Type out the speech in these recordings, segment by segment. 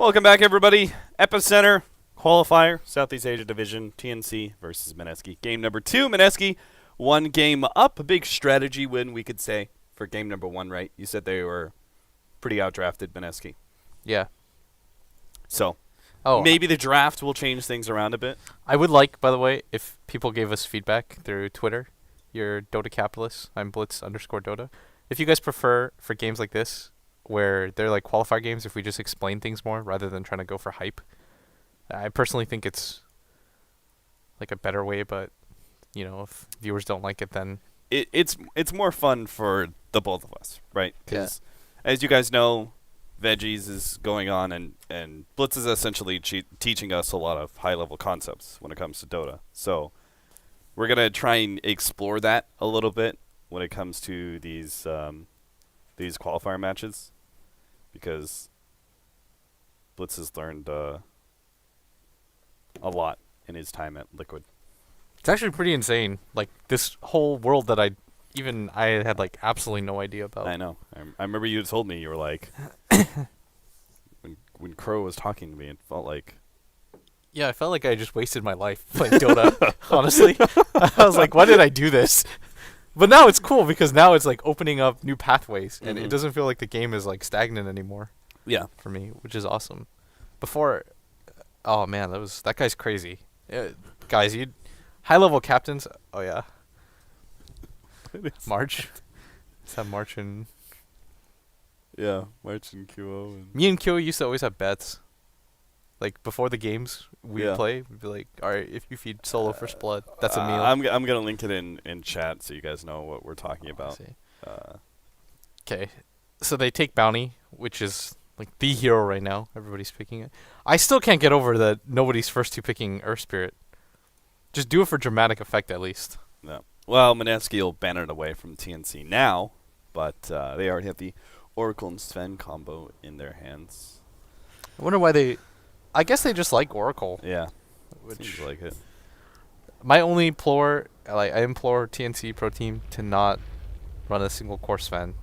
Welcome back, everybody. Epicenter, Qualifier, Southeast Asia Division, TNC versus Mineski. Game number 2, Mineski, 1 game up. A big strategy win, we could say, for game number 1, right? You said they were pretty outdrafted, Mineski. Yeah. So, maybe the draft will change things around a bit. I would like, by the way, if people gave us feedback through Twitter, your Dota capitalists, I'm Blitz_Dota. If you guys prefer for games like this, where they're like qualifier games, if we just explain things more rather than trying to go for hype. I personally think it's like a better way, but you know, if viewers don't like it, then it's more fun for the both of us, right? Because as you guys know, Veggies is going on, and Blitz is essentially teaching us a lot of high-level concepts when it comes to Dota. So we're going to try and explore that a little bit when it comes to these qualifier matches, because Blitz has learned a lot in his time at Liquid. It's actually pretty insane. Like, this whole world that I had like absolutely no idea about. I know. I remember you told me, you were like, when Crow was talking to me, it felt like... Yeah, I felt like I just wasted my life playing Dota, honestly. I was like, why did I do this? But now it's cool because now it's like opening up new pathways, and it doesn't feel like the game is like stagnant anymore. Yeah, for me, which is awesome. Before, oh man, that guy's crazy. Guys, you high-level captains. Oh yeah, March. Is that March and? Yeah, March and QO. Me and QO used to always have bets. Like, before the games we'd play, we'd be like, all right, if you feed solo first blood, that's a meal. I'm going to link it in chat so you guys know what we're talking about. Okay. So they take Bounty, which is like the hero right now. Everybody's picking it. I still can't get over that nobody's first to picking Earth Spirit. Just do it for dramatic effect, at least. No. Well, Mineski will ban it away from TNC now, but they already have the Oracle and Sven combo in their hands. I wonder why they... I guess they just like Oracle. Yeah, seems like it. My only implore, I implore TNC Pro Team to not run a single core Sven.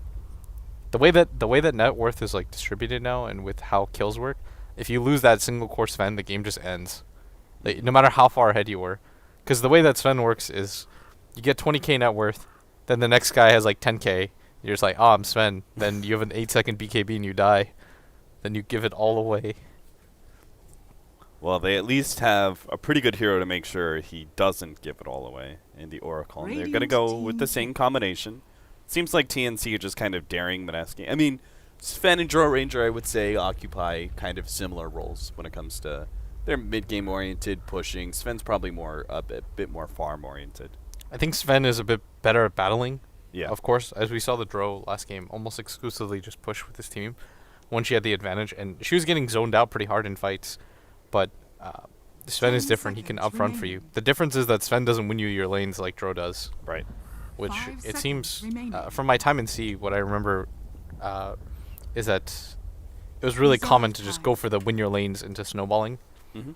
The way that net worth is like distributed now, and with how kills work, if you lose that single core Sven, the game just ends. Like, no matter how far ahead you were, because the way that Sven works is, you get 20k net worth, then the next guy has like 10k. You're just like, oh, I'm Sven. Then you have an 8-second BKB and you die. Then you give it all away. Well, they at least have a pretty good hero to make sure he doesn't give it all away in the Oracle. And they're going to go with the same combination. Seems like TNC are just kind of daring Mineski. I mean, Sven and Draw Ranger, I would say, occupy kind of similar roles when it comes to their mid-game oriented pushing. Sven's probably a bit more farm-oriented. I think Sven is a bit better at battling. Yeah. Of course, as we saw the Dro last game, almost exclusively just push with his team when she had the advantage. And she was getting zoned out pretty hard in fights. But Sven is different. He can upfront for you. The difference is that Sven doesn't win you your lanes like Dro does. Right. Which it seems, from my time in C, what I remember is that it was really common to just go for the win your lanes into snowballing. Mm-hmm.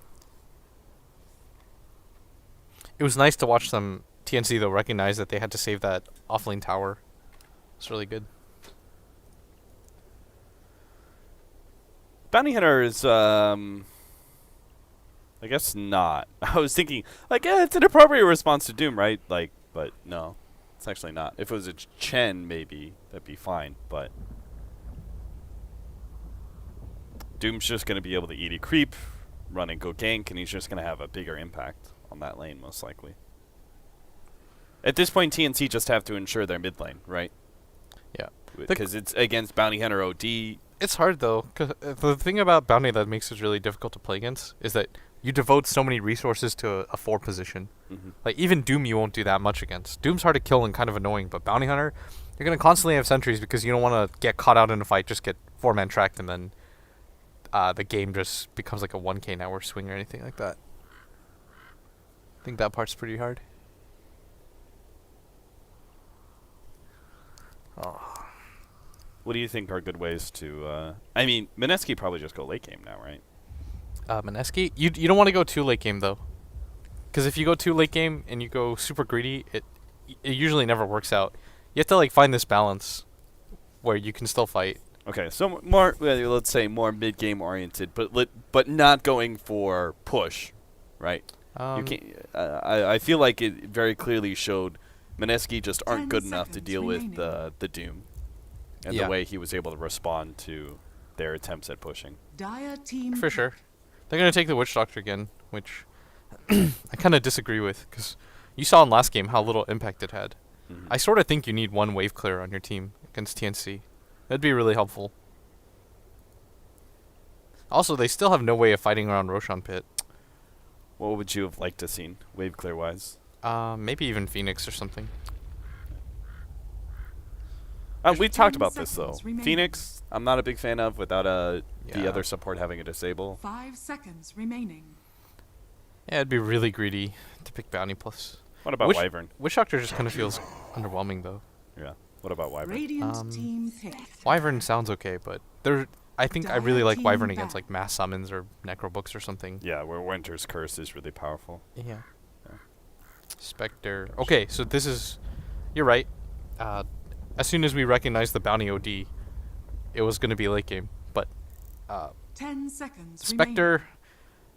It was nice to watch them, TNC though, recognize that they had to save that offlane tower. It's really good. Bounty Hunter is... I guess not. I was thinking, like, it's an appropriate response to Doom, right? Like, but no, it's actually not. If it was a Chen, maybe that'd be fine. But Doom's just going to be able to eat a creep, run and go gank, and he's just going to have a bigger impact on that lane, most likely. At this point, TNC just have to ensure their mid lane, right? Yeah. Because it's against Bounty Hunter OD. It's hard, though, because the thing about Bounty that makes it really difficult to play against is that you devote so many resources to a 4 position. Mm-hmm. Like, even Doom you won't do that much against. Doom's hard to kill and kind of annoying, but Bounty Hunter, you're going to constantly have sentries because you don't want to get caught out in a fight, just get 4-man tracked, and then the game just becomes like a 1k net worth swing or anything like that. I think that part's pretty hard. Oh. What do you think are good ways to... I mean, Mineski probably just go late game now, right? Mineski? You don't want to go too late game, though. Because if you go too late game and you go super greedy, it usually never works out. You have to, like, find this balance where you can still fight. Okay, so more, let's say more mid-game oriented, but not going for push, right? You can't. I feel like it very clearly showed Mineski just aren't good enough to deal with the Doom, and the way he was able to respond to their attempts at pushing. For sure, they're gonna take the Witch Doctor again, which I kind of disagree with, because you saw in last game how little impact it had. I sort of think you need one wave clear on your team against TNC. That'd be really helpful. Also, they still have no way of fighting around Roshan Pit. What would you have liked to seen, wave clear wise? Maybe even Phoenix or something. We talked about this though. Phoenix, I'm not a big fan of without the other support having a disable. 5 seconds remaining. Yeah, it'd be really greedy to pick Bounty plus. What about Wyvern? Witch Doctor just kind of feels underwhelming though. Yeah. What about Wyvern? Radiant team picked. Wyvern sounds okay, but I think I really like Wyvern against like mass summons or necro books or something. Yeah, where Winter's Curse is really powerful. Yeah. Spectre. Okay, so this is, you're right. As soon as we recognized the Bounty OD, it was going to be late game. But 10 seconds Spectre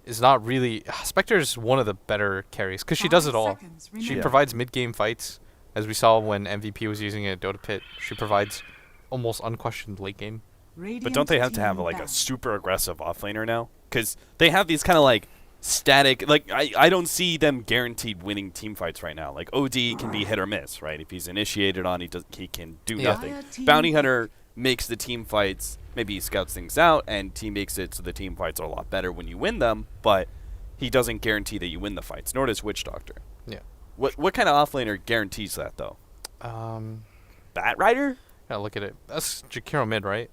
is not really. Spectre is one of the better carries because she does it all. She provides mid-game fights, as we saw when MVP was using it at Dota Pit. She provides almost unquestioned late game. But don't they have to have like a super aggressive offlaner now? Because they have these kind of like static. Like I don't see them guaranteed winning team fights right now. Like OD can be hit or miss, right? If he's initiated on, he can do nothing. Bounty Hunter makes the team fights. Maybe he scouts things out, and team makes it so the team fights are a lot better when you win them. But he doesn't guarantee that you win the fights. Nor does Witch Doctor. Yeah. What kind of offlaner guarantees that though? Bat Rider? Gotta look at it. That's Jakiro mid, right?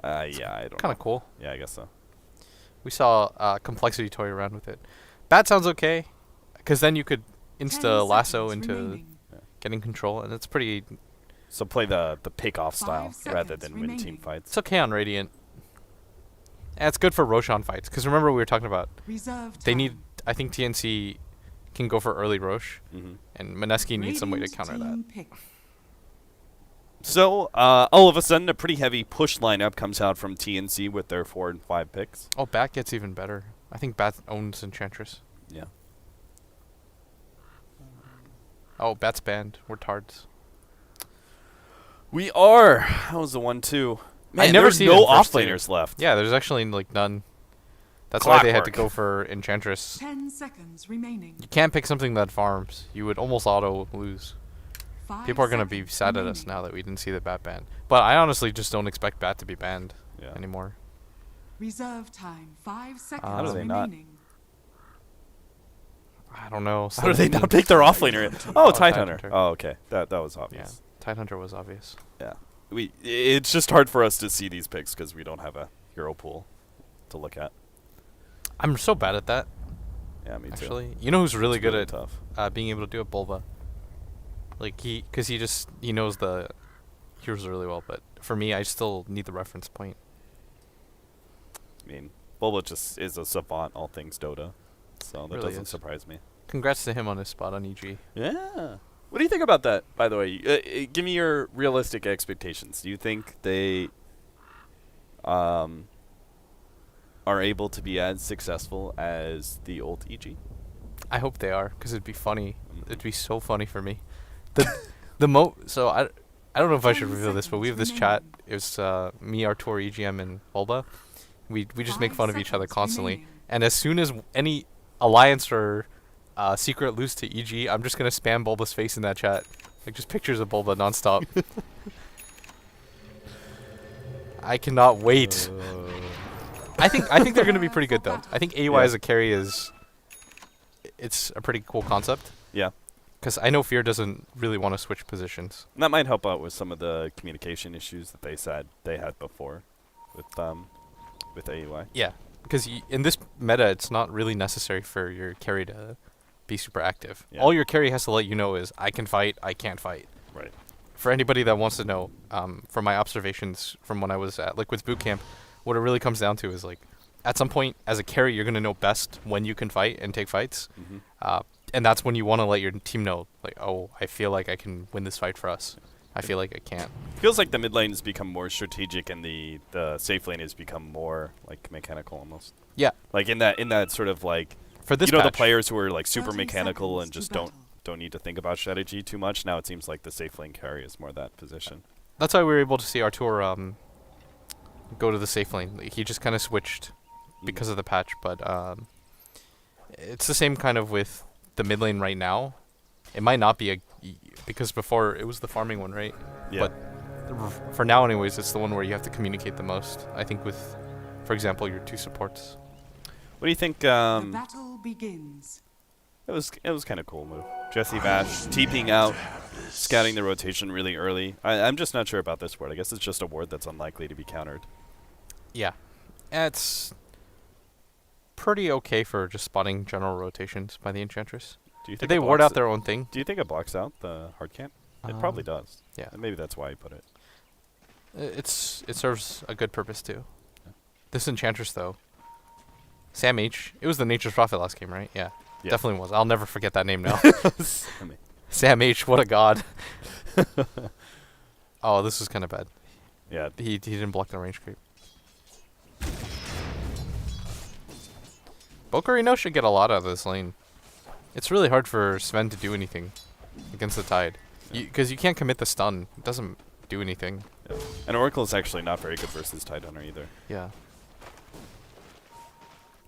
Yeah, I don't know. Kind of cool. Yeah, I guess so. We saw Complexity toy around with it. Bat sounds okay, because then you could insta lasso into getting control, and it's pretty. So play the pick-off style rather than win team fights. It's okay on Radiant. And it's good for Roshan fights, because remember we were talking about they need. I think TNC can go for early Rosh, and Mineski needs some way to counter that. So, all of a sudden, a pretty heavy push lineup comes out from TNC with their 4 and 5 picks. Oh, Bat gets even better. I think Bat owns Enchantress. Yeah. Oh, Bat's banned. We're tards. We are. That was the 1-2. Man, I never there's seen no it in first offlaners left. Yeah, there's actually like none. That's why they had to go for Enchantress. 10 seconds remaining. You can't pick something that farms. You would almost auto lose. People are going to be sad at us now that we didn't see the Bat ban. But I honestly just don't expect Bat to be banned anymore. Reserve time. 5 seconds How do they not? I don't know. How do they not pick their offlaner? Oh, Tidehunter. Oh, okay. That was obvious. Yeah, Tidehunter was obvious. Yeah. It's just hard for us to see these picks because we don't have a hero pool to look at. I'm so bad at that. Yeah, me too. Actually, you know who's really good at tough. Being able to do it? Bulba. Like because he knows the heroes really well. But for me, I still need the reference point. I mean, Bulba just is a savant, all things Dota, so that Really doesn't is. surprise me. Congrats to him on his spot on EG. Yeah. What do you think about that, by the way? Give me your realistic expectations. Do you think they are able to be as successful as the old EG? I hope they are, because it'd be funny. Mhm. It'd be so funny for me. So I don't know if I should reveal this, but we have this chat. It's me, Artur, EGM, and Bulba. We just make fun of each other constantly. And as soon as any alliance or secret lose to EG, I'm just gonna spam Bulba's face in that chat, like just pictures of Bulba nonstop. I cannot wait. I think they're gonna be pretty good though. I think AY as a carry it's a pretty cool concept. Yeah. Because I know Fear doesn't really want to switch positions. And that might help out with some of the communication issues that they said they had before with AUI. Yeah, because in this meta, it's not really necessary for your carry to be super active. Yeah. All your carry has to let you know is, I can fight, I can't fight. Right. For anybody that wants to know, from my observations from when I was at Liquid's bootcamp, what it really comes down to is, like, at some point, as a carry, you're going to know best when you can fight and take fights. Mm-hmm. And that's when you want to let your team know, like, oh, I feel like I can win this fight for us. I feel like it can't. Feels like the mid lane has become more strategic and the safe lane has become more like mechanical almost. Yeah. Like in that sort of like For this the patch. players who are like super 30 mechanical and seconds just to don't need to think about strategy too much. Now it seems like the safe lane carry is more that position. That's why we were able to see Artur go to the safe lane. Like, he just kind of switched because of the patch, but it's the same kind of with the mid lane right now. It might not be because before it was the farming one, right? Yeah. But for now, anyways, it's the one where you have to communicate the most. I think with, for example, your 2 supports. What do you think? The battle begins. It was kind of cool move. Jesse Vash TPing out, scouting the rotation really early. I'm just not sure about this ward. I guess it's just a ward that's unlikely to be countered. Yeah, it's pretty okay for just spotting general rotations by the Enchantress. Do you Did think they it ward blocks out their own thing? Do you think it blocks out the hard camp? It probably does. Yeah. And maybe that's why he put it. It serves a good purpose too. Yeah. This Enchantress though, Sam H. It was the Nature's Prophet last game, right? Yeah. Definitely was. I'll never forget that name now. Sam H. What a god. Oh, this is kind of bad. Yeah. He didn't block the range creep. bo3 should get a lot out of this lane. It's really hard for Sven to do anything against the Tide. Because you can't commit the stun. It doesn't do anything. Yeah. And Oracle is actually not very good versus Tide Hunter either. Yeah.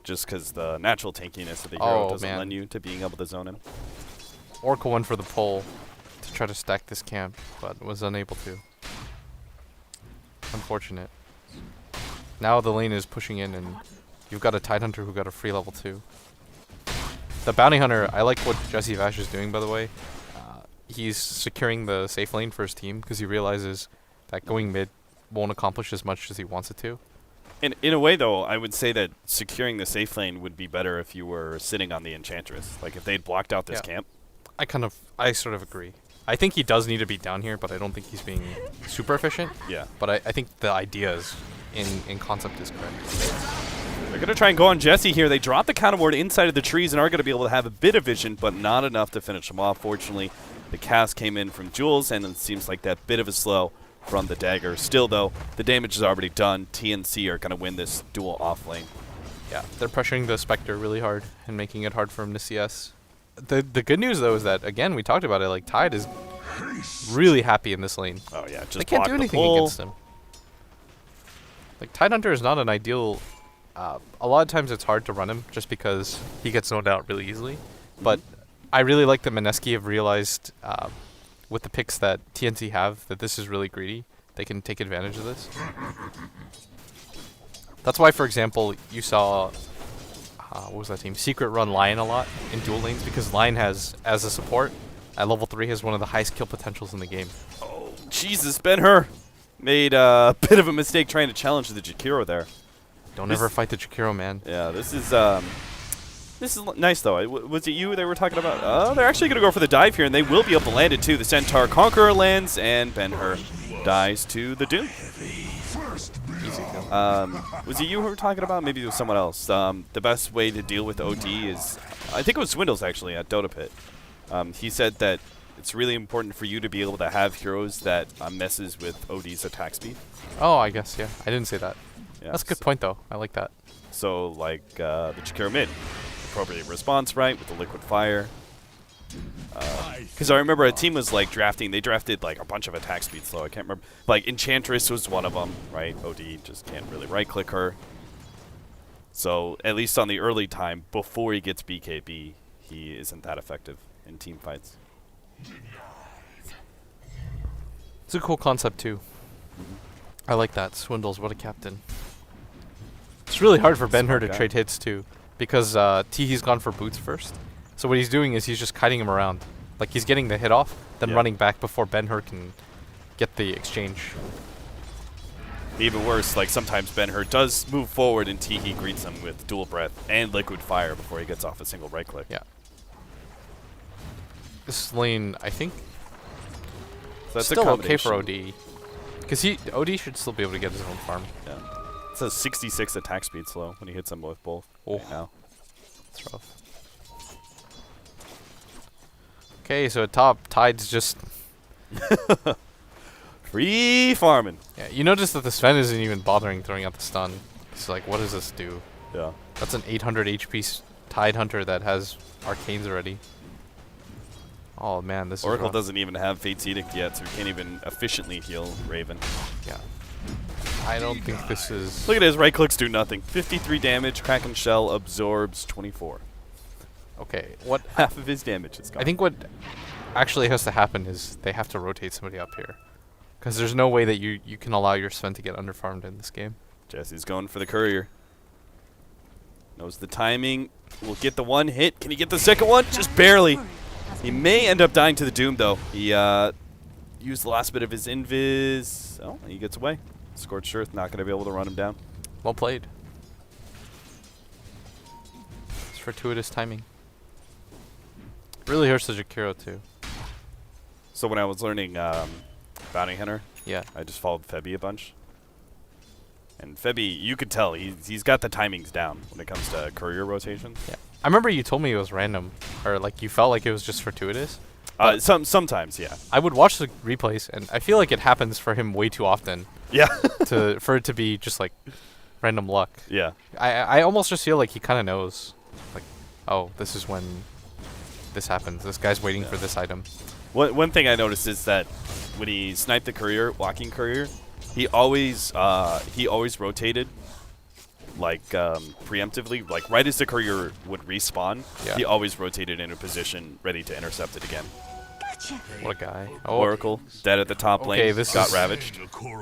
Just because the natural tankiness of the hero doesn't man. lend you to being able to zone him. Oracle went for the pull to try to stack this camp, but was unable to. Unfortunate. Now the lane is pushing in, and you've got a Tide Hunter who got a free level 2. The Bounty Hunter, I like what Jesse Vash is doing, by the way. He's securing the safe lane for his team because he realizes that going mid won't accomplish as much as he wants it to. In a way, though, I would say that securing the safe lane would be better if you were sitting on the Enchantress. Like, if they'd blocked out this camp. I sort of agree. I think he does need to be down here, but I don't think he's being super efficient. Yeah. But I think the idea is, in concept, is correct. They're going to try and go on Jesse here. They drop the counter ward inside of the trees and are going to be able to have a bit of vision, but not enough to finish him off. Fortunately, the cast came in from Jules, and it seems like that bit of a slow from the dagger. Still, though, the damage is already done. TNC are going to win this duel off lane. Yeah, they're pressuring the Spectre really hard and making it hard for him to CS. The good news, though, is that, again, we talked about it, like, Tide is really happy in this lane. Oh, yeah, just they can't do anything against him. Like, Tide Hunter is not an ideal... a lot of times it's hard to run him just because he gets zoned out really easily. But I really like that Mineski have realized with the picks that TNC have that this is really greedy. They can take advantage of this. That's why, for example, you saw... what was that team? Secret run Lion a lot in dual lanes because Lion has, as a support, at level 3 has one of the highest kill potentials in the game. Oh, Jesus, Ben-Hur made a bit of a mistake trying to challenge the Jakiro there. Don't ever fight the Jakiro, man. Yeah, this is nice, though. Was it you they were talking about? Oh, they're actually going to go for the dive here, and they will be able to land it, too. The Centaur Conqueror lands, and Ben-Hur dies to the Doom. Easy kill. Was it you who were talking about? Maybe it was someone else. The best way to deal with OD is... I think it was Swindles, actually, at Dota Pit. He said that it's really important for you to be able to have heroes that messes with OD's attack speed. Oh, I guess, yeah. I didn't say that. Yeah, that's a good point, though. I like that. So, like, the Jakiro mid. Appropriate response, right, with the liquid fire. Because I remember a team was, like, drafting. They drafted, like, a bunch of attack speed slow. I can't remember. Like, Enchantress was one of them, right? OD just can't really right-click her. So, at least on the early time, before he gets BKB, he isn't that effective in team fights. It's a cool concept, too. I like that. Swindles, what a captain. It's really hard for Ben-Hur to trade hits, too, because Teehee's gone for boots first. So what he's doing is he's just kiting him around. Like, he's getting the hit off, then running back before Ben-Hur can get the exchange. Even worse, like, sometimes Ben-Hur does move forward and Teehee greets him with dual breath and liquid fire before he gets off a single right click. Yeah. This lane, I think, so that's still okay for OD. Because OD should still be able to get his own farm. Yeah. It's a 66 attack speed slow when he hits him with both. Oh, right now. It's rough. Okay, so at top, Tide's just Free farming. Yeah, you notice that the Sven isn't even bothering throwing out the stun. It's like, what does this do? Yeah. That's an 800 HP Tide Hunter that has arcanes already. Oh man, this Oracle is doesn't even have Fate's Edict yet, so he can't even efficiently heal Raven. Yeah. I don't think this is... Look at his right clicks do nothing. 53 damage, Kraken Shell absorbs 24. Okay, what... Half of his damage is gone. I think what actually has to happen is they have to rotate somebody up here. Because there's no way that you can allow your Sven to get underfarmed in this game. Jesse's going for the courier. Knows the timing. Will get the one hit. Can he get the second one? Just barely. He may end up dying to the Doom, though. He used the last bit of his invis. Oh, he gets away. Scorched Earth, not going to be able to run him down. Well played. It's fortuitous timing. Really hurts the Jakiro, too. So when I was learning Bounty Hunter, Yeah. I just followed Febby a bunch. And Febby, you could tell, he's got the timings down when it comes to courier rotations. Yeah. I remember you told me it was random, or like you felt like it was just fortuitous. Sometimes, yeah. I would watch the replays, and I feel like it happens for him way too often. Yeah. For it to be just like random luck. Yeah. I almost just feel like he kind of knows, like, oh, this is when this happens. This guy's waiting for this item. One thing I noticed is that when he sniped the courier, walking courier, he always rotated like preemptively, like right as the courier would respawn. Yeah. He always rotated into position, ready to intercept it again. What a guy. Oh, Oracle dead at the top lane. Okay, this got is- ravaged.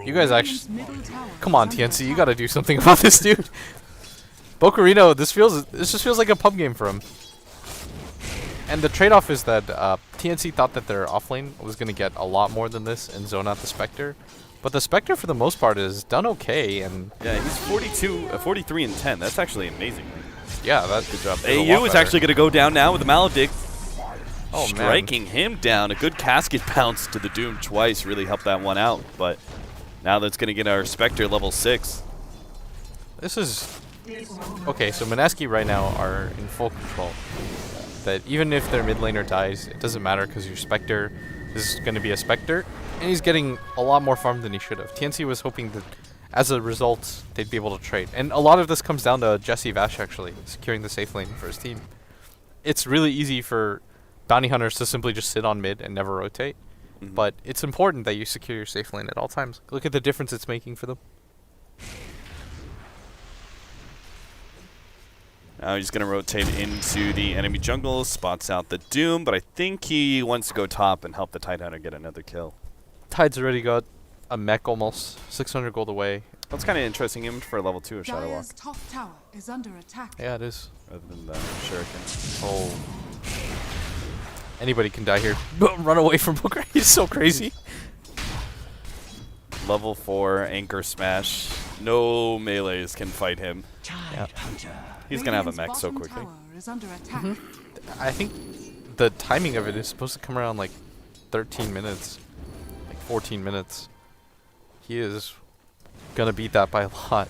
you guys actually... Middle tower Come on, is under TNC, you attack. gotta do something about this dude. Bocarino, this just feels like a pub game for him. And the trade-off is that TNC thought that their offlane was gonna get a lot more than this and zone out the Spectre. But the Spectre, for the most part, is done okay, and Yeah, he's 43 and 10. That's actually amazing. yeah, that's good job. AU is actually going to go down now with the Maledict. Oh, man. Striking him down. A good casket bounce to the Doom twice really helped that one out. But now that's going to get our Spectre level 6. This is... Okay, so Mineski right now are in full control. That even if their mid laner dies, it doesn't matter because your Spectre is going to be a Spectre, and he's getting a lot more farm than he should have. TNC was hoping that as a result, they'd be able to trade. And a lot of this comes down to Jesse Vash actually securing the safe lane for his team. It's really easy for bounty hunters to simply just sit on mid and never rotate. Mhm. But it's important that you secure your safe lane at all times. Look at the difference it's making for them. Now he's going to rotate into the enemy jungle, spots out the Doom, but I think he wants to go top and help the Tidehunter get another kill. Tide's already got a mech almost 600 gold away. That's kind of interesting, him for level 2 of Shadow Walk, Dire's top tower is under attack. Yeah, it is. rather than the Shuriken. Oh. Anybody can die here. Run away from Booker. He's so crazy. Level 4 Anchor Smash. No melees can fight him. Yeah. He's going to have a Radiant's mech so bottom quickly. tower is under attack. I think the timing of it is supposed to come around like 13 minutes. Like 14 minutes. He is going to beat that by a lot.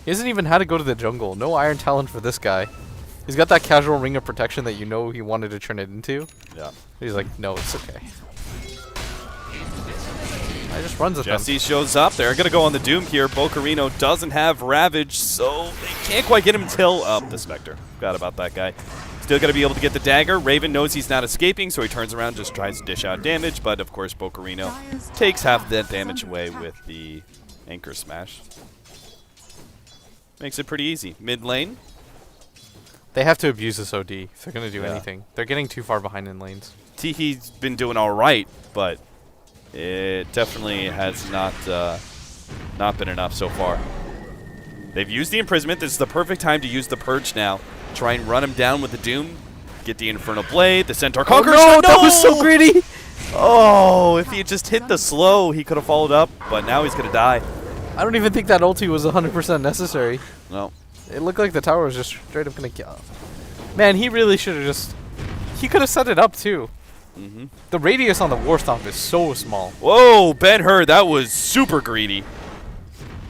He hasn't even had to go to the jungle. No Iron Talon for this guy. He's got that casual ring of protection that you know he wanted to turn it into. Yeah. He's like, no, it's okay. I just runs at them. Jesse shows up. They're going to go on the Doom here. Bocarino doesn't have Ravage, so they can't quite get him until up the Spectre. Forgot about that guy. Still going to be able to get the dagger. Raven knows he's not escaping, so he turns around, just tries to dish out damage. But, of course, Bocarino takes half that damage away with the Anchor Smash. Makes it pretty easy. Mid lane. They have to abuse this OD if they're going to do Yeah. anything. They're getting too far behind in lanes. Tihi's been doing all right, but it definitely has not been enough so far. They've used the imprisonment. This is the perfect time to use the purge now. Try and run him down with the Doom. Get the Infernal Blade. The Centaur conquers. Oh, no, that was so greedy. Oh, if he had just hit the slow, he could have followed up, but now he's going to die. I don't even think that ulti was 100% necessary. No. It looked like the tower was just straight up going to kill. Man, he really should have just... He could have set it up, too. Mm-hmm. The radius on the Warthog is so small. Whoa, Ben-Hur, that was super greedy.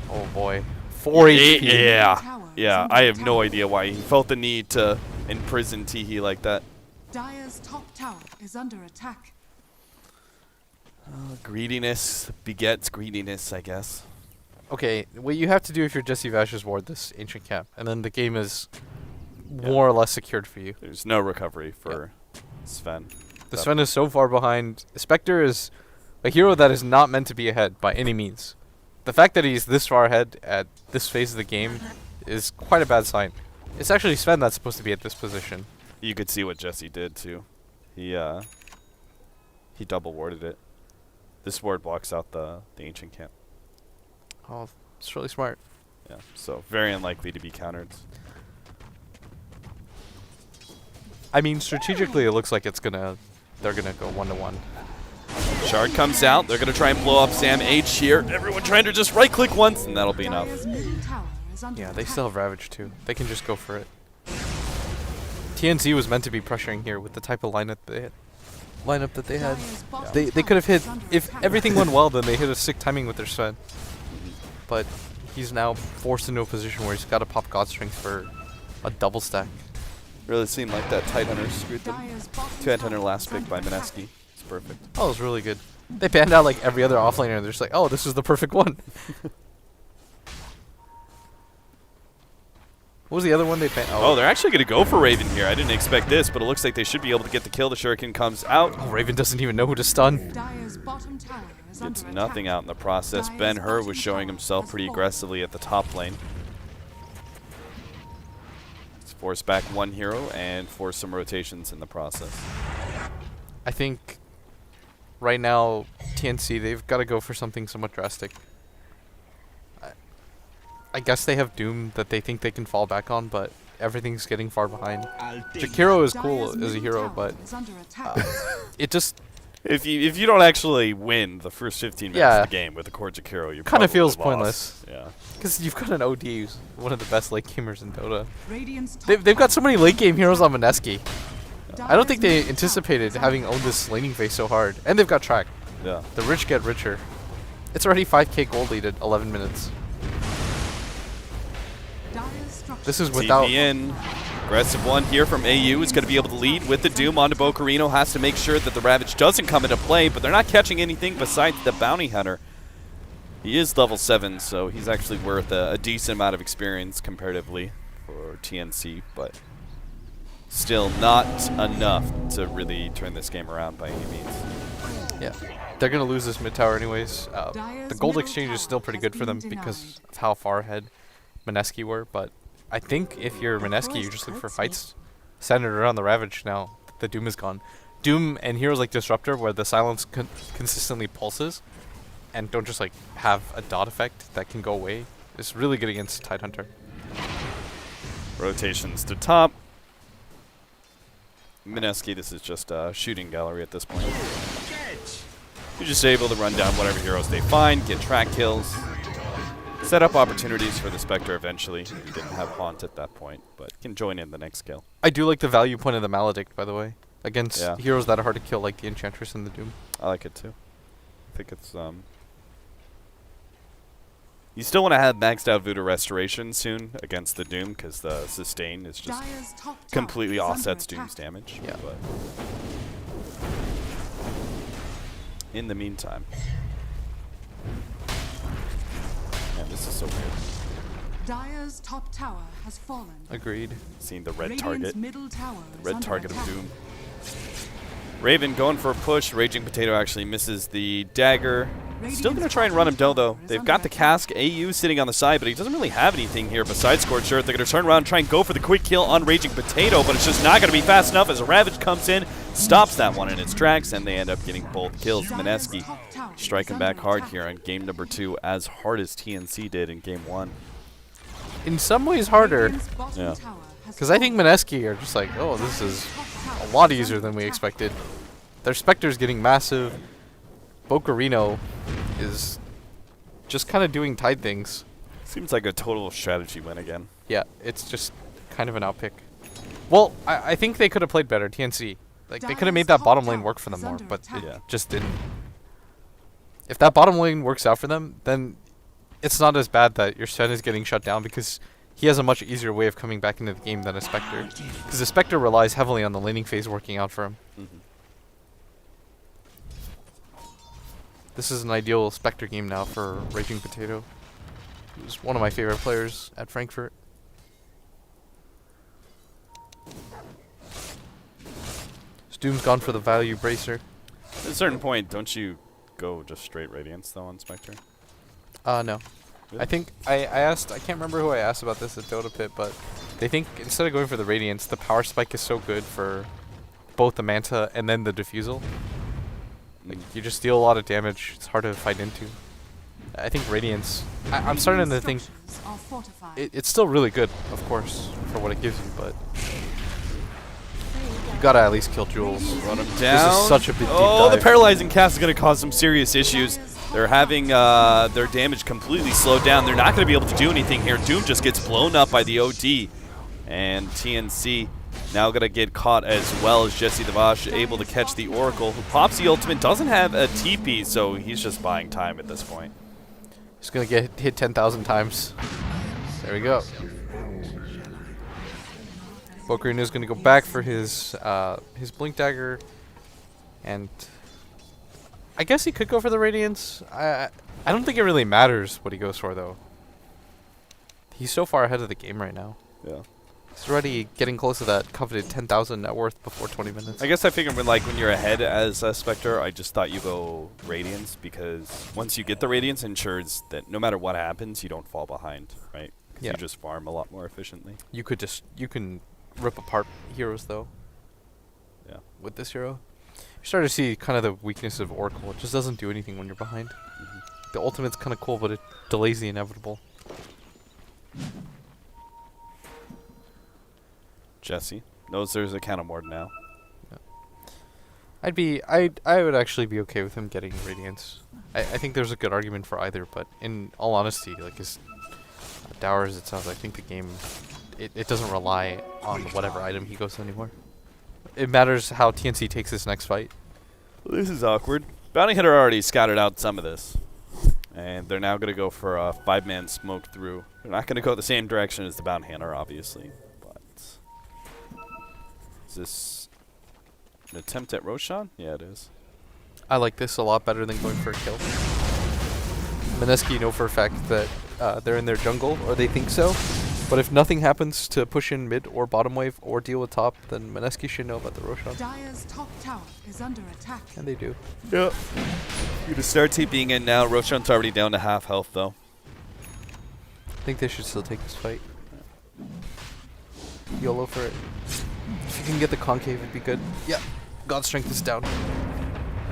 Oh, boy. 4 HP. Yeah. Yeah, I have no idea why he felt the need to imprison Tihi like that. Dire's top tower is under attack. Greediness begets greediness, I guess. Okay, what you have to do if you're Jesse Vash is ward this ancient camp, and then the game is more or less secured for you. There's no recovery for Sven. The Sven is so far behind. Spectre is a hero that is not meant to be ahead by any means. The fact that he's this far ahead at this phase of the game is quite a bad sign. It's actually Sven that's supposed to be at this position. You could see what Jesse did too. He double warded it. This ward blocks out the ancient camp. Oh, it's really smart. Yeah, so very unlikely to be countered. I mean, strategically, it looks like they're gonna go 1-1. Shard comes out. They're gonna try and blow up Sam H here. Everyone trying to just right click once, and that'll be enough. Dire's middle tower is under Yeah, they attack. still have Ravage too. They can just go for it. TNC was meant to be pressuring here with the type of lineup that they had. Dire's bottom They tower could have hit, is under if attack. everything went well, then they hit a sick timing with their Sven. But he's now forced into a position where he's got to pop God Strength for a double stack. Really seemed like that Tidehunter screwed them. Dire's bottom Tidehunter tower last is pick under by attack. Mineski. It's perfect. Oh, it was really good. They banned out like every other offlaner, and they're just like, oh, this is the perfect one. What was the other one they banned? Oh, they're actually going to go for Raven here. I didn't expect this, but it looks like they should be able to get the kill. The Shuriken comes out. Oh, Raven doesn't even know who to stun. Dire's bottom tower is Gets under nothing attack. out in the process. Dire's Ben Hur was bottom showing tower himself has pretty fallen. aggressively at the top lane. Let's force back one hero and force some rotations in the process. I think right now, TNC, they've got to go for something somewhat drastic. I guess they have Doom that they think they can fall back on, but everything's getting far behind. Jakiro is cool Dire's as a middle hero, tower but is under attack. it just If you don't actually win the first 15 minutes Yeah. of the game with the core Jakiro, you Kinda feels probably pointless. lost. Yeah. because you've got an OD who's one of the best late gamers in Dota. Radiant's top They've got so many late game heroes on Mineski. tower. I don't think they Dire's middle anticipated tower is having under owned this laning phase so hard, and they've got track. Yeah. The rich get richer. It's already 5k gold lead at 11 minutes. attack. Dire's structure This is without. TP in. Aggressive one here from AU is going to be able to lead with the Doom onto bo3. Has to make sure that the Ravage doesn't come into play, but they're not catching anything besides the Bounty Hunter. He is level 7, so he's actually worth a decent amount of experience comparatively for TNC, but still not enough to really turn this game around by any means. Yeah, they're gonna lose this mid tower anyways. The Dire's gold middle exchange is tower still pretty has good for been them because denied. of how far ahead Mineski were, but I think if you're Mineski, you just look for fights centered around the Ravage now that the Doom is gone. Doom and heroes like Disruptor, where the silence consistently pulses, and don't just like have a dot effect that can go away, is really good against Tidehunter. Rotations to top. Mineski, this is just a shooting gallery at this point. You're just able to run down whatever heroes they find, get track kills, set up opportunities for the Spectre eventually. You didn't have Haunt at that point, but can join in the next kill. I do like the value point of the Maledict, by the way, against Yeah. heroes that are hard to kill like the Enchantress and the Doom. I like it too. I think it's you still want to have maxed out Voodoo Restoration soon against the Doom because the sustain is just Dire's top tower completely is under offsets attack. Doom's damage. Yeah. But in the meantime, man, this is so weird. Dire's top tower has fallen. Agreed. Seeing the red Radiant's target, middle tower is red under target of attack. Doom. Raven going for a push. Raging Potato actually misses the dagger. Still going to try and run him down, though. They've got the cask. AU sitting on the side, but he doesn't really have anything here besides Scorched Earth. They're going to turn around and try and go for the quick kill on Raging Potato, but it's just not going to be fast enough as a Ravage comes in, stops that one in its tracks, and they end up getting both kills. Dire's Mineski top tower is striking back under hard attack. here on game number 2, as hard as TNC did in game 1. In some ways harder, Radiant's bottom Yeah. tower has because I think fallen. Mineski are just like, oh, this is Top a tower lot is easier under than we attack. expected. Their Spectre's getting massive. Bocarino is just kind of doing Tide things. Seems like a total strategy win again. Yeah, it's just kind of an outpick. Well, I think they could have played better, TNC. Like, they could have made that Dire's bottom top lane work tower for them is more, under but attack. it Yeah. just didn't. If that bottom lane works out for them, then it's not as bad that your Sven is getting shut down because he has a much easier way of coming back into the game than a Spectre. Because the Spectre relies heavily on the laning phase working out for him. Mm-hmm. This is an ideal Spectre game now for Raging Potato. He's one of my favorite players at Frankfurt. Doom's gone for the value bracer. At a certain point, don't you go just straight Radiance though on Spectre? No. Really? I think I asked, I can't remember who I asked about this at Dota Pit, but they think instead of going for the Radiance, the power spike is so good for both the Manta and then the Diffusal. Like, you just deal a lot of damage, it's hard to fight into. I think Radiance, I'm starting to think it's still really good, of course, for what it gives you, but you gotta at least kill Jules. Run him down. This is such a big deep Oh, the dive. paralyzing cast is going to cause some serious issues. They're having their damage completely slowed down. They're not going to be able to do anything here. Doom just gets blown up by the OD. And TNC now going to get caught as well as Jesse the Vosh able to catch the Oracle, who pops the ultimate, doesn't have a TP, so he's just buying time at this point. He's gonna get hit 10,000 times. There we go. bo3 is gonna go back for his Blink Dagger, and I guess he could go for the Radiance. I don't think it really matters what he goes for though. He's so far ahead of the game right now. Yeah. He's already getting close to that coveted 10,000 net worth before 20 minutes. I guess I figured when you're ahead as a Spectre, I just thought you go Radiance, because once you get the Radiance, ensures that no matter what happens, you don't fall behind, right? 'Cause Yeah. you just farm a lot more efficiently. You can rip apart heroes though. Yeah. With this hero, you start to see kind of the weakness of Oracle. It just doesn't do anything when you're behind. The ultimate's kind of cool, but it delays the inevitable. Jesse knows there's a counter ward now. I would actually be okay with him getting Radiance. I think there's a good argument for either, but in all honesty, like as dour as it sounds, I think the game it doesn't rely on whatever item he goes anymore. It matters how TNC takes this next fight. Well, this is awkward. Bounty Hunter already scouted out some of this. And they're now going to go for a 5-man smoke through. They're not going to go the same direction as the Bounty Hunter, obviously. But is this an attempt at Roshan? Yeah, it is. I like this a lot better than going for a kill. Mineski know for a fact that they're in their jungle, or they think so. But if nothing happens to push in mid or bottom wave or deal with top, then Mineski should know about the Roshan. Dire's top tower is under attack. And they do. Yep. You're to start TPing in now. Roshan's already down to half health, though. I think they should still take this fight. YOLO for it. If you can get the concave, it'd be good. Yeah. God Strength is down.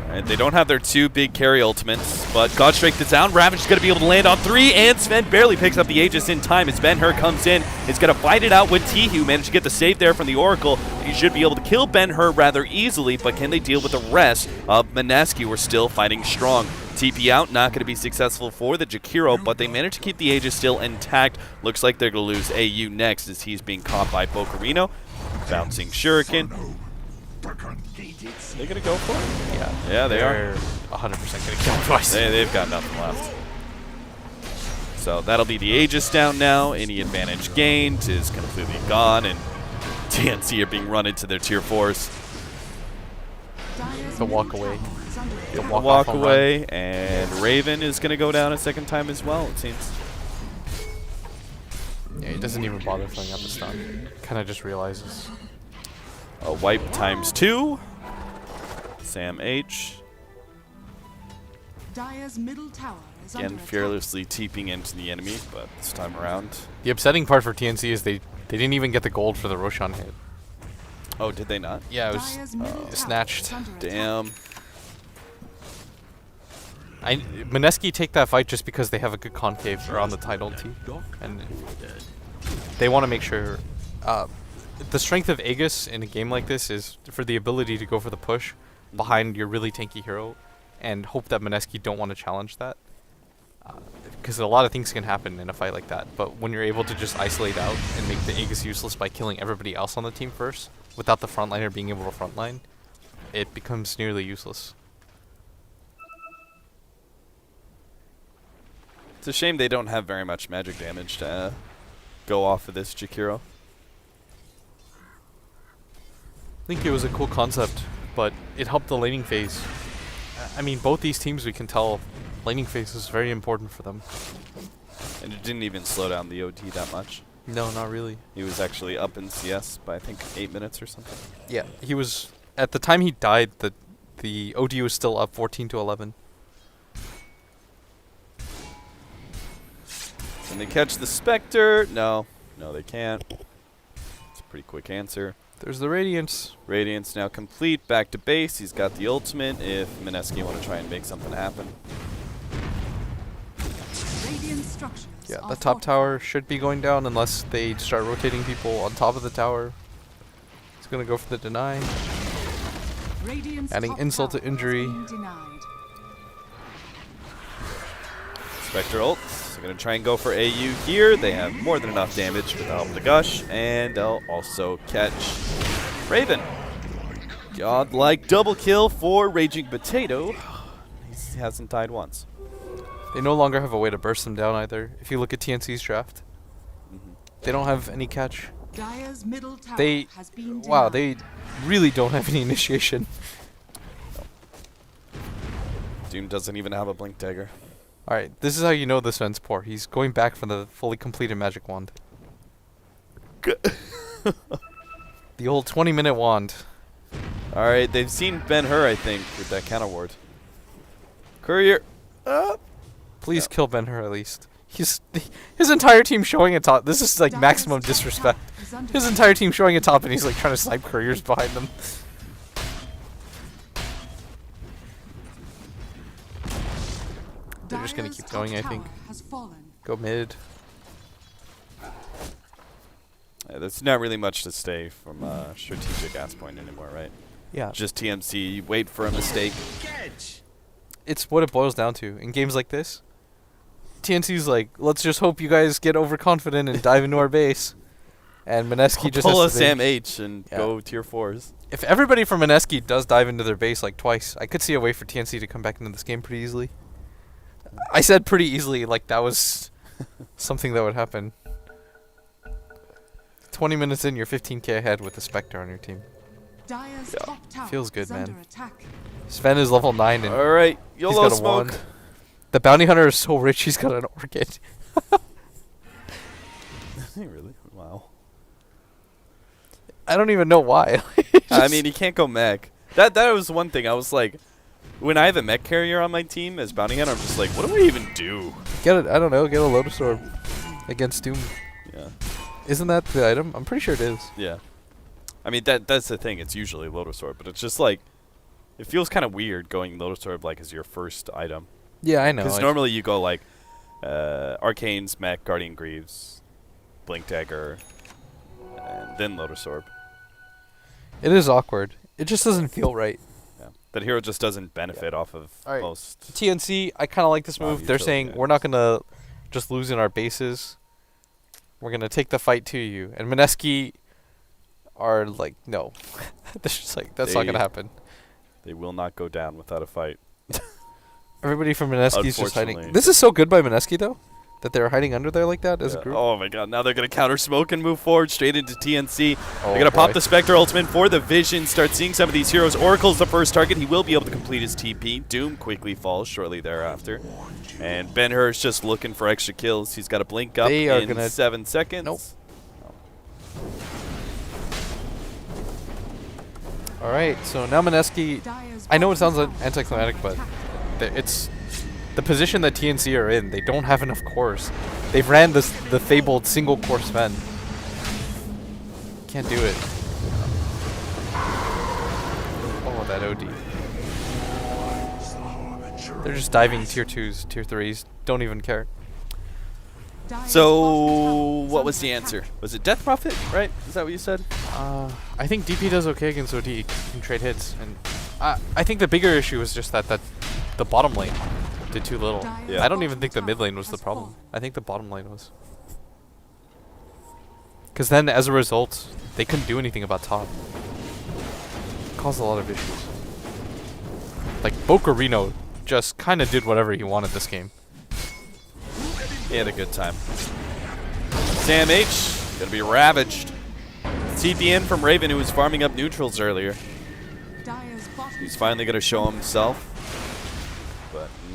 And they don't have their 2 big carry ultimates, but God Strength is down. Ravage is going to be able to land on 3, and Sven barely picks up the Aegis in time as Ben-Hur comes in. Is going to fight it out with Tihu. Managed to get the save there from the Oracle. He should be able to kill Ben-Hur rather easily, but can they deal with the rest of Mineski? We're still fighting strong. TP out, not going to be successful for the Jakiro, but they managed to keep the Aegis still intact. Looks like they're going to lose AU next as he's being caught by bo3. Bouncing Shuriken. They gonna go for it? Yeah, they are. 100% gonna kill him twice. They've got nothing left. So that'll be the Aegis down now. Any advantage gained is completely gone, and TNC are being run into their tier 4s. The walk away. The Walk away, and Raven is gonna go down a second time as well, it seems. Yeah, he doesn't even bother filling out the stun. Kinda just realizes. A wipe ×2. Sam H. Dire's middle tower is Again, under attack. fearlessly TPing into the enemy, but this time around. The upsetting part for TNC is they didn't even get the gold for the Roshan hit. Oh, did they not? Yeah, it Dire's was middle tower snatched. is under attack. Damn. Mineski take that fight just because they have a good concave around the title T, and they want to make sure. The strength of Aegis in a game like this is for the ability to go for the push behind your really tanky hero, and hope that Mineski don't want to challenge that. Because a lot of things can happen in a fight like that, but when you're able to just isolate out and make the Aegis useless by killing everybody else on the team first, without the frontliner being able to frontline, it becomes nearly useless. It's a shame they don't have very much magic damage to go off of this Jakiro. I think it was a cool concept, but it helped the laning phase. I mean, both these teams, we can tell laning phase is very important for them. And it didn't even slow down the OD that much. No, not really. He was actually up in CS by, I think, 8 minutes or something. Yeah, he was... At the time he died, the OD was still up 14-11. Can they catch the Spectre? No. No, they can't. It's a pretty quick answer. There's the Radiance. Radiance now complete. Back to base. He's got the ultimate if Mineski want to try and make something happen. Radiant structures Yeah, are the top fortified. tower should be going down unless they start rotating people on top of the tower. He's going to go for the deny. Radiant's Adding top insult to tower has injury. been denied. Spectre ults. They're going to try and go for AU here. They have more than enough damage with the help of the Gush. And they'll also catch Raven. Godlike double kill for Raging Potato. He hasn't died once. They no longer have a way to burst them down either. If you look at TNC's draft, they don't have any catch. Dire's middle tower They... has been Wow, denied. they really don't have any initiation. Doom doesn't even have a Blink Dagger. Alright, this is how you know this man's poor. He's going back for the fully completed magic wand. The old 20-minute wand. Alright, they've seen Ben-Hur, I think, with that counter ward. Courier up. Please kill Ben-Hur at least. His entire team showing a top. This is like Dire's maximum top disrespect. tower is under His attack. entire team showing a top and he's like trying to snipe couriers behind them. They're just gonna Dire's keep top going, I think. tower has fallen. Go mid. There's not really much to stay from a strategic ass point anymore, right? Yeah. Just TMC, wait for a mistake. It's what it boils down to. In games like this, TNC's like, let's just hope you guys get overconfident and dive into our base. And Mineski just Pull a has to think. Sam H and Yeah. go tier 4s. If everybody from Mineski does dive into their base like twice, I could see a way for TNC to come back into this game pretty easily. I said pretty easily, like that was something that would happen. 20 minutes in, you're 15k ahead with the Spectre on your team. Dire's Yeah. top tower Feels good, is man. under attack. Sven is level 9 and Alright, he's YOLO got a smoke. wand. The bounty hunter is so rich he's got an orchid. Really? Wow. I don't even know why. I mean, he can't go mech. That was one thing. I was like, when I have a mech carrier on my team as bounty hunter, I'm just like, what do I even do? Get it, I don't know, get a Lotus Orb against Doom. Yeah. Isn't that the item? I'm pretty sure it is. Yeah. I mean, that's the thing. It's usually Lotus Orb, but it's just like, it feels kind of weird going Lotus Orb like as your first item. Yeah, I know. Because normally you go like Arcane's, Mech, Guardian Greaves, Blink Dagger, and then Lotus Orb. It is awkward. It just doesn't feel right. Yeah. That hero just doesn't benefit off of Alright. most. TNC, I kind of like this Wow, move. They're utility saying we're not going to just lose in our bases. We're going to take the fight to you. And Mineski are like, no. They're just like, that's not going to They- happen. They will not go down without a fight. Everybody from Mineski's just hiding. Unfortunately. This is so good by Mineski, though, that they're hiding under there like that as a Yeah. group. Oh my god, now they're going to counter smoke and move forward straight into TNC. Oh, They're going to pop boy. the Spectre ultimate for the Vision, start seeing some of these heroes. Oracle's the first target. He will be able to complete his TP. Doom quickly falls shortly thereafter. And Ben-Hur is just looking for extra kills. He's got to blink up They are in gonna- 7 seconds. Nope. All right, so now Mineski. Dire's I know it bottom sounds like tower is anticlimactic, under but attack. it's the position that TNC are in. They don't have enough cores. They've ran the fabled single core Sven. Can't do it. Oh, that OD. They're just diving tier 2s, tier 3s. Don't even care. Dire's So, bottom tower is what was under the attack. answer? Was it Death Prophet, right? Is that what you said? I think DP does okay against OD. He can trade hits, and I think the bigger issue is just that the bottom lane did too little. Dire's Yeah. I don't even think the bottom mid lane tower was the has problem. fallen. I think the bottom lane was. Because then, as a result, they couldn't do anything about top. Caused a lot of issues. Like, Bocarino just kind of did whatever he wanted this game. He had a good time. Sam H, gonna be ravaged. CPN from Raven, who was farming up neutrals earlier. Dire's bottom He's tower finally gonna show himself.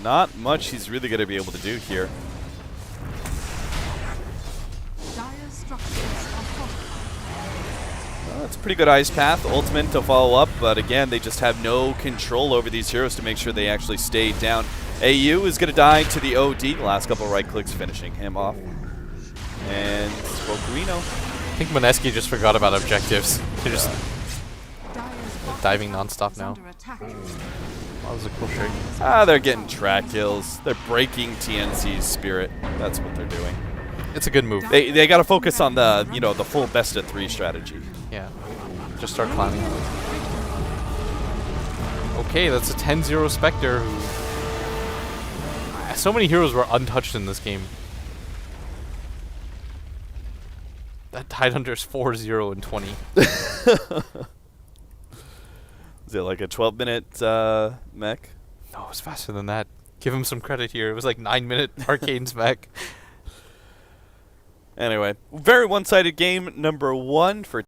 not much he's really going to be able to do here. Dire structures are fortified. Well, that's a pretty good ice path. Ultimate to follow up, but again, they just have no control over these heroes to make sure they actually stay down. AU is going to die to the OD. Last couple right clicks finishing him off. And Spokuino. I think Mineski just forgot about objectives. They're just Dire's bottom diving tower nonstop is now. under attack. That was a cool trick. They're getting track kills. They're breaking TNC's spirit. That's what they're doing. It's a good move. They got to focus on the, you know, the full best of 3 strategy. Yeah. Just start climbing. Okay, that's a 10-0 Spectre who... So many heroes were untouched in this game. That Tidehunter's 4-0 and 20. Is it like a 12-minute mech? No, it's faster than that. Give him some credit here. It was like 9-minute Arcane's mech. Anyway, very one-sided game number 1 for